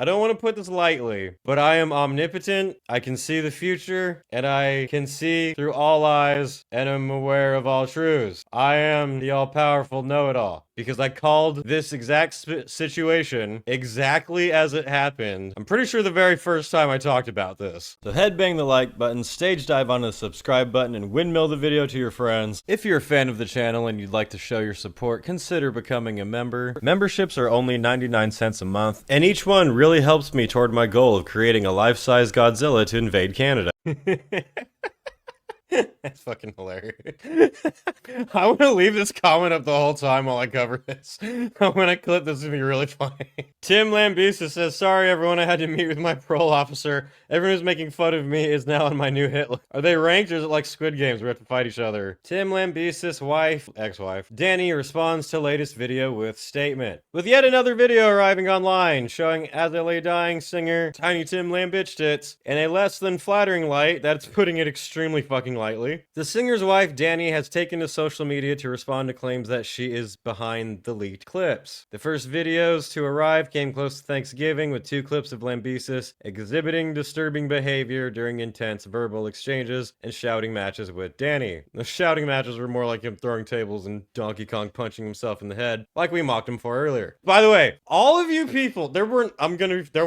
I don't want to put this lightly, but I am omnipotent, I can see the future, and I can see through all eyes, and am aware of all truths. I am the all-powerful know-it-all. Because I called this exact situation exactly as it happened. I'm pretty sure the very first time I talked about this. So headbang the like button, stage dive onto the subscribe button, and windmill the video to your friends. If you're a fan of the channel and you'd like to show your support, consider becoming a member. Memberships are only 99 cents a month, and each one really helps me toward my goal of creating a life-size Godzilla to invade Canada. That's fucking hilarious. I want to leave this comment up the whole time while I cover this. When I clip this, it's gonna be really funny. Tim Lambesis says, sorry everyone, I had to meet with my parole officer. Everyone who's making fun of me is now on my new hit list. Are they ranked or is it like Squid Games? We have to fight each other. Tim Lambesis' ex-wife, Dany responds to latest video with statement. With yet another video arriving online, showing as I lay dying singer Tiny Tim Lambitch tits in a less than flattering light, that's putting it extremely fucking lightly. The singer's wife, Dany, has taken to social media to respond to claims that she is behind the leaked clips. The first videos to arrive came close to Thanksgiving with 2 clips of Lambesis exhibiting disturbing behavior during intense verbal exchanges and shouting matches with Dany. The shouting matches were more like him throwing tables and Donkey Kong punching himself in the head, like we mocked him for earlier. By the way, all of you people, there weren't many. There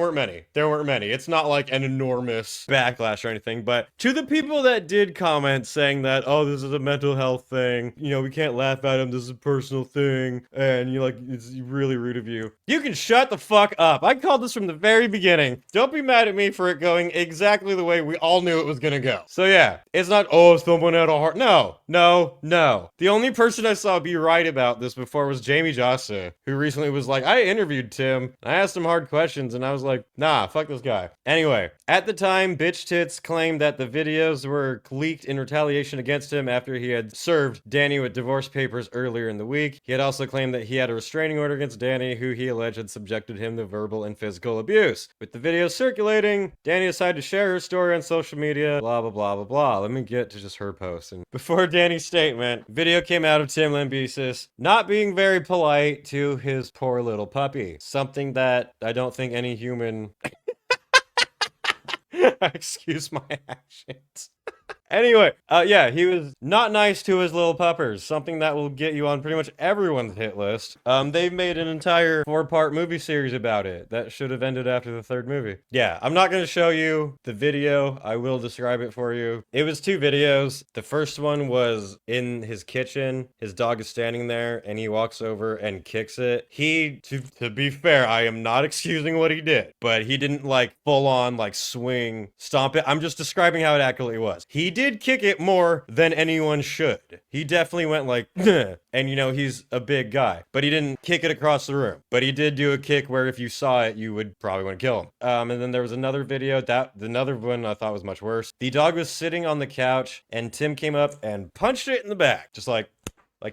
weren't many. It's not like an enormous backlash or anything, but to the people that did comment saying that, oh, this is a mental health thing, you know, we can't laugh at him, this is a personal thing, and you're like, it's really rude of you. You can shut the fuck up. I called this from the very beginning. Don't be mad at me for it going exactly the way we all knew it was gonna go. So yeah, it's not, oh, someone had a heart. No. The only person I saw be right about this before was Jamie Jossa, who recently was like, I interviewed Tim, I asked him hard questions, and I was like, nah, fuck this guy. Anyway, at the time, Bitch Tits claimed that the videos were leaked in retaliation against him after he had served Dany with divorce papers earlier in the week. He had also claimed that he had a restraining order against Dany, who he alleged had subjected him to verbal and physical abuse. With the videos circulating, Dany decided to share her story on social media, blah, blah, blah, blah, blah. Let me get to just her post. And before Dany's statement, video came out of Tim Lambesis not being very polite to his poor little puppy. Something that I don't think any human... Excuse my actions. Anyway, yeah, he was not nice to his little puppers, something that will get you on pretty much everyone's hit list. They've made an entire 4-part movie series about it that should have ended after the 3rd movie. Yeah, I'm not going to show you the video. I will describe it for you. It was 2 videos. The first one was in his kitchen. His dog is standing there and he walks over and kicks it. To be fair, I am not excusing what he did, but he didn't like full on like swing, stomp it. I'm just describing how it accurately was. He did kick it more than anyone should. He definitely went like, and you know, he's a big guy, but he didn't kick it across the room. But he did do a kick where if you saw it, you would probably want to kill him. And then there was another video, another one I thought was much worse. The dog was sitting on the couch and Tim came up and punched it in the back, just like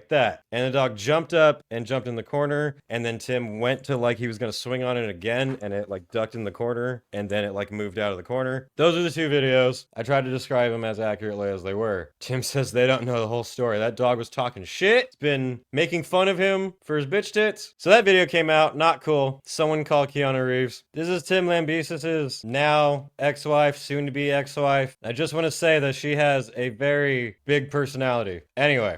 that. And the dog jumped up and jumped in the corner, and then Tim went to like he was gonna swing on it again, and it like ducked in the corner, and then it like moved out of the corner. Those are the 2 videos. I tried to describe them as accurately as they were. Tim says they don't know the whole story. That dog was talking shit. It's been making fun of him for his bitch tits. So that video came out, not cool. Someone call Keanu Reeves. This is Tim Lambesis' now ex-wife, soon to be ex-wife. I just want to say that she has a very big personality. Anyway.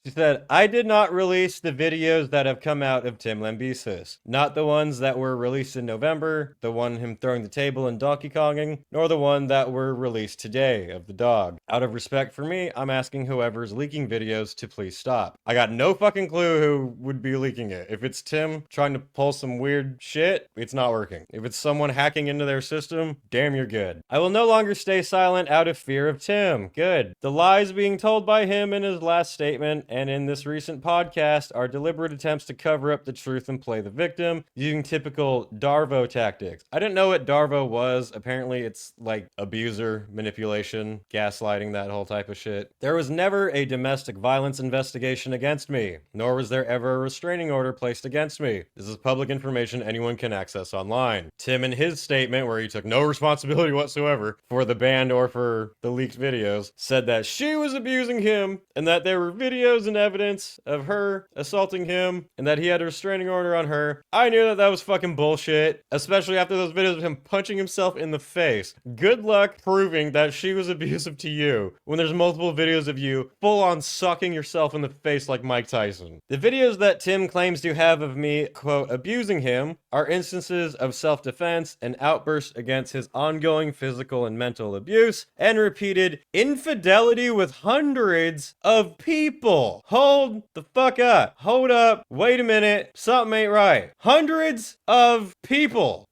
She said, I did not release the videos that have come out of Tim Lambesis. Not the ones that were released in November, the one him throwing the table and Donkey Konging, nor the one that were released today of the dog. Out of respect for me, I'm asking whoever's leaking videos to please stop. I got no fucking clue who would be leaking it. If it's Tim trying to pull some weird shit, it's not working. If it's someone hacking into their system, damn, you're good. I will no longer stay silent out of fear of Tim. Good. The lies being told by him in his last statement and in this recent podcast are deliberate attempts to cover up the truth and play the victim using typical DARVO tactics. I didn't know what DARVO was. Apparently it's like abuser, manipulation, gaslighting, that whole type of shit. There was never a domestic violence investigation against me, nor was there ever a restraining order placed against me. This is public information anyone can access online. Tim, in his statement, where he took no responsibility whatsoever for the band or for the leaked videos, said that she was abusing him and that there were videos isn't evidence of her assaulting him and that he had a restraining order on her, I knew that that was fucking bullshit, especially after those videos of him punching himself in the face. Good luck proving that she was abusive to you when there's multiple videos of you full on sucking yourself in the face like Mike Tyson. The videos that Tim claims to have of me, quote, abusing him are instances of self-defense and outbursts against his ongoing physical and mental abuse and repeated infidelity with hundreds of people. Hold the fuck up. Hold up. Wait a minute. Something ain't right. Hundreds of people.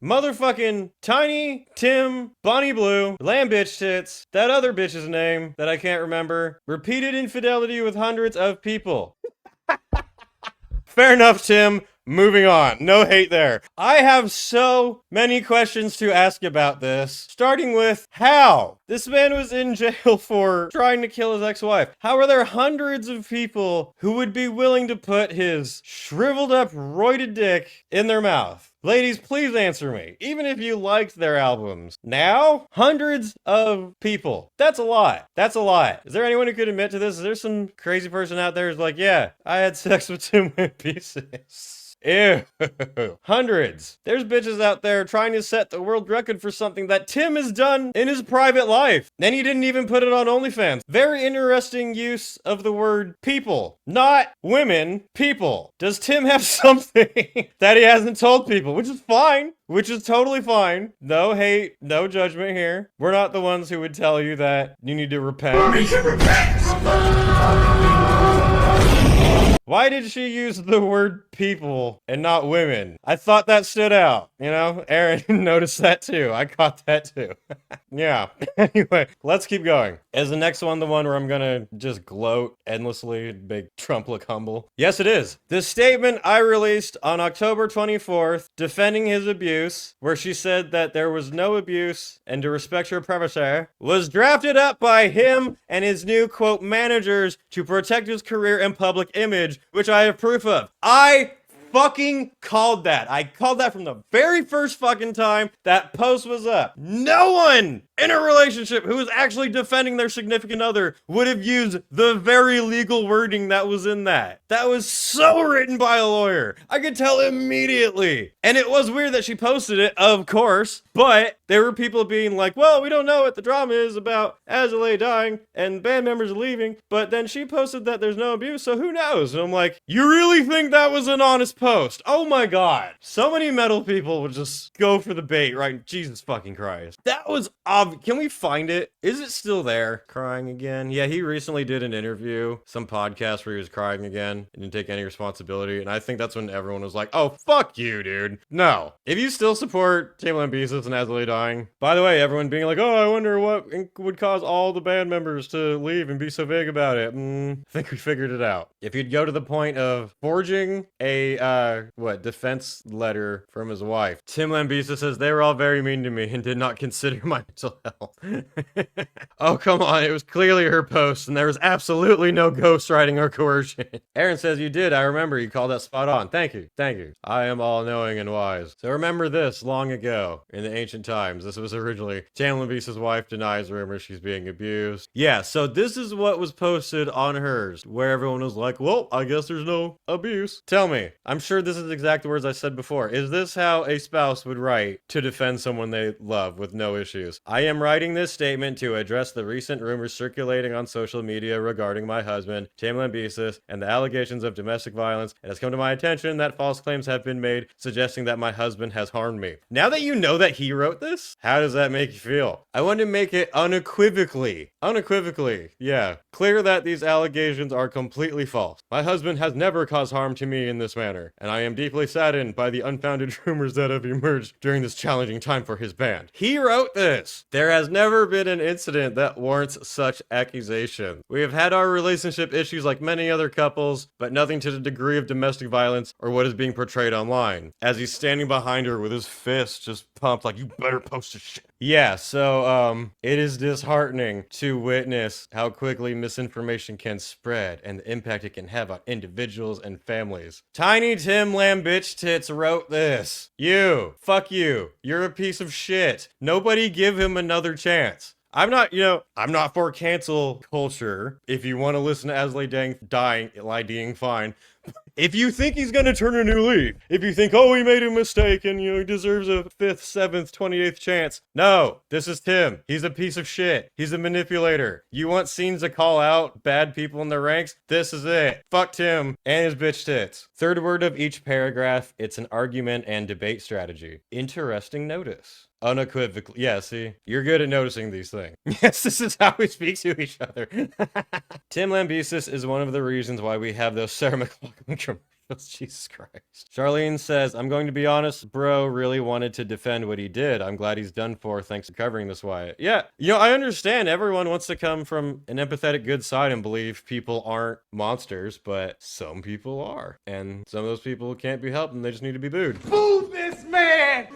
Motherfucking Tiny, Tim, Bonnie Blue, Lambesis tits, that other bitch's name that I can't remember, repeated infidelity with hundreds of people. Fair enough, Tim. Moving on. No hate there. I have so many questions to ask about this, starting with how? This man was in jail for trying to kill his ex-wife. How are there hundreds of people who would be willing to put his shriveled up, roided dick in their mouth? Ladies, please answer me. Even if you liked their albums. Now, hundreds of people. That's a lot. That's a lot. Is there anyone who could admit to this? Is there some crazy person out there who's like, yeah, I had sex with Tim Lambesis? Ew. Hundreds. There's bitches out there trying to set the world record for something that Tim has done in his private life. And he didn't even put it on OnlyFans. Very interesting use of the word people. Not women, people. Does Tim have something that he hasn't told people? Which is fine. Which is totally fine. No hate, no judgment here. We're not the ones who would tell you that you need to repent. We should repent. Why did she use the word people and not women? I thought that stood out. You know, Aaron noticed that too. I caught that too. Yeah. Anyway, let's keep going. Is the next one the one where I'm gonna just gloat endlessly and make Trump look humble? Yes, it is. The statement I released on October 24th defending his abuse, where she said that there was no abuse and to respect her privacy, was drafted up by him and his new, quote, managers to protect his career and public image, which I have proof of. I fucking called that. I called that from the very first fucking time that post was up. No one in a relationship who is actually defending their significant other would have used the very legal wording that was in that. That was so written by a lawyer. I could tell immediately. And it was weird that she posted it, of course, but there were people being like, well, we don't know what the drama is about Azalea dying and band members leaving, but then she posted that there's no abuse, so who knows? And I'm like, you really think that was an honest post? Oh my god. So many metal people would just go for the bait, right? Jesus fucking Christ. That was obvious. Can we find it? Is it still there? Crying again? Yeah, he recently did an interview, some podcast where he was crying again and didn't take any responsibility, and I think that's when everyone was like, oh, fuck you, dude. No. If you still support Tim Lambesis and Azalea dying, by the way, everyone being like, oh, I wonder what would cause all the band members to leave and be so vague about it. I think we figured it out. If you'd go to the point of forging a, defense letter from his wife, Tim Lambesis says they were all very mean to me and did not consider my mental health. Oh, come on. It was clearly her post, and there was absolutely no ghostwriting or coercion. Aaron says you did. I remember you called that spot on. Thank you. Thank you. I am all knowing and wise. So remember this long ago in the ancient times. This was originally Tim Lambesis' wife denies rumors she's being abused. Yeah, so this is what was posted on hers, where everyone was like, well, I guess there's no abuse. Tell me, I'm sure this is the exact words I said before. Is this how a spouse would write to defend someone they love with no issues? I am writing this statement to address the recent rumors circulating on social media regarding my husband, Tim Lambesis, and the allegations of domestic violence. It has come to my attention that false claims have been made suggesting that my husband has harmed me. Now that you know that he wrote this, how does that make you feel? I want to make it unequivocally, yeah, clear that these allegations are completely false. My husband has never caused harm to me in this manner, and I am deeply saddened by the unfounded rumors that have emerged during this challenging time for his band. He wrote this. There has never been an incident that warrants such accusation. We have had our relationship issues like many other couples, but nothing to the degree of domestic violence or what is being portrayed online. As he's standing behind her with his fist just pumped like, you better post a shit. Yeah, so, it is disheartening to witness how quickly misinformation can spread and the impact it can have on individuals and families. Tiny Tim Lambesis Tits wrote this. You. Fuck you. You're a piece of shit. Nobody give him another chance. I'm not, I'm not for cancel culture. If you want to listen to Asley dying, fine. If you think he's gonna turn a new leaf, if you think, oh, he made a mistake and, he deserves a 5th, 7th, 28th chance. No, this is Tim. He's a piece of shit. He's a manipulator. You want scenes to call out bad people in the ranks? This is it. Fuck Tim and his bitch tits. Third word of each paragraph, it's an argument and debate strategy. Interesting notice. Unequivocally. Yeah, see? You're good at noticing these things. Yes, this is how we speak to each other. Tim Lambesis is one of the reasons why we have those Sarah McLachlan commercials. Jesus Christ. Charlene says, I'm going to be honest, bro really wanted to defend what he did. I'm glad he's done for. Thanks for covering this, Wyatt. Yeah, I understand everyone wants to come from an empathetic good side and believe people aren't monsters, but some people are. And some of those people can't be helped and they just need to be booed. Boo this man!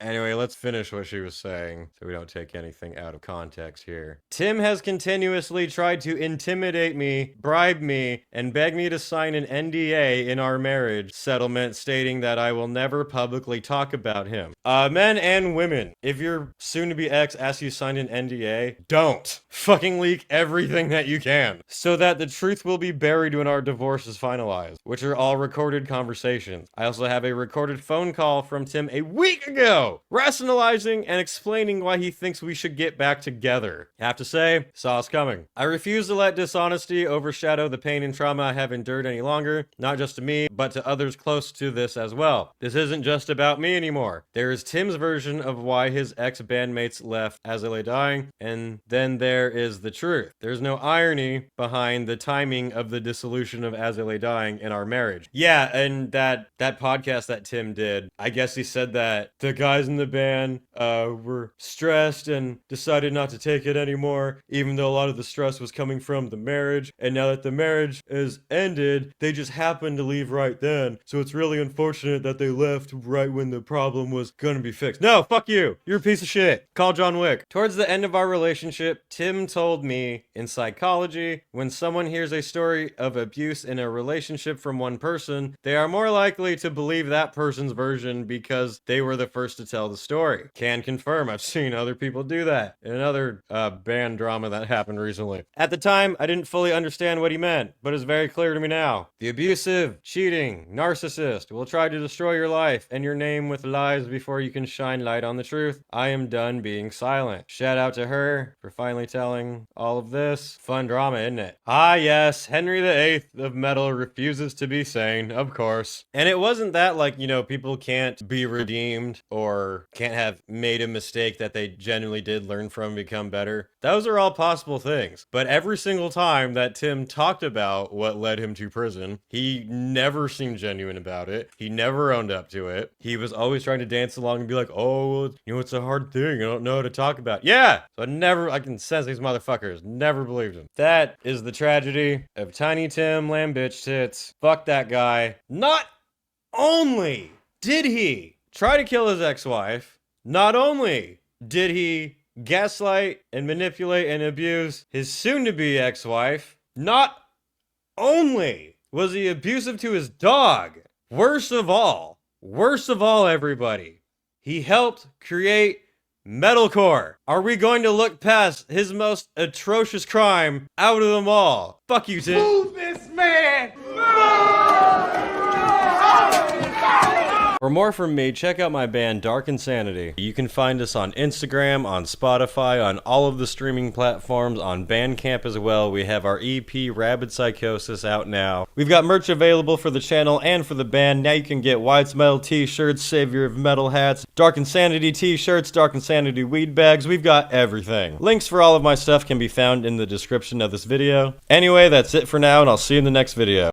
Anyway, let's finish what she was saying so we don't take anything out of context here. Tim has continuously tried to intimidate me, bribe me, and beg me to sign an NDA in our marriage settlement stating that I will never publicly talk about him. Men and women, if your soon-to-be ex asks you to sign an NDA, don't. Fucking leak everything that you can so that the truth will be buried when our divorce is finalized, which are all recorded conversations. I also have a recorded phone call from Tim a week ago rationalizing and explaining why he thinks we should get back together. Have to say, saw us coming. I refuse to let dishonesty overshadow the pain and trauma I have endured any longer, not just to me, but to others close to this as well. This isn't just about me anymore. There is Tim's version of why his ex-bandmates left as they lay dying, and then there is the truth. There's no irony behind the timing of the dissolution of As They Lay Dying in our marriage. Yeah, and that podcast that Tim did, I guess he said that the guys in the band were stressed and decided not to take it anymore, even though a lot of the stress was coming from the marriage. And now that the marriage is ended, they just happened to leave right then. So it's really unfortunate that they left right when the problem was gonna be fixed. No, fuck you. You're a piece of shit. Call John Wick. Towards the end of our relationship, Tim told me in psychology, when someone hears a story of abuse in a relationship from one person, they are more likely to believe that person's version because they were the first to tell the story. Can confirm, I've seen other people do that in another band drama that happened recently. At the time, I didn't fully understand what he meant, but it's very clear to me now. The abusive, cheating, narcissist will try to destroy your life and your name with lies before you can shine light on the truth. I am done being silent. Shout out to her for finally telling all of this. Fun drama, isn't it? Ah yes, Henry VIII of metal refuses to be sane, of course. And it wasn't that like, people can't be redeemed or can't have made a mistake that they genuinely did learn from and become better. Those are all possible things. But every single time that Tim talked about what led him to prison, he never seemed genuine about it. He never owned up to it. He was always trying to dance along and be like, oh, it's a hard thing. I don't know how to talk about. Yeah! So I can sense these motherfuckers. Never believed him. That is the tragedy of Tiny Tim Lambitch Tits. Fuck that guy. Not only did he try to kill his ex-wife, not only did he gaslight and manipulate and abuse his soon-to-be ex-wife, not only was he abusive to his dog, worst of all, everybody, he helped create metalcore. Are we going to look past his most atrocious crime out of them all? Fuck you, Tim. Move this man! For more from me, check out my band Dark Insanity. You can find us on Instagram, on Spotify, on all of the streaming platforms, on Bandcamp as well. We have our EP, Rabid Psychosis, out now. We've got merch available for the channel and for the band. Now you can get White's Metal t-shirts, Savior of Metal hats, Dark Insanity t-shirts, Dark Insanity weed bags. We've got everything. Links for all of my stuff can be found in the description of this video. Anyway, that's it for now, and I'll see you in the next video.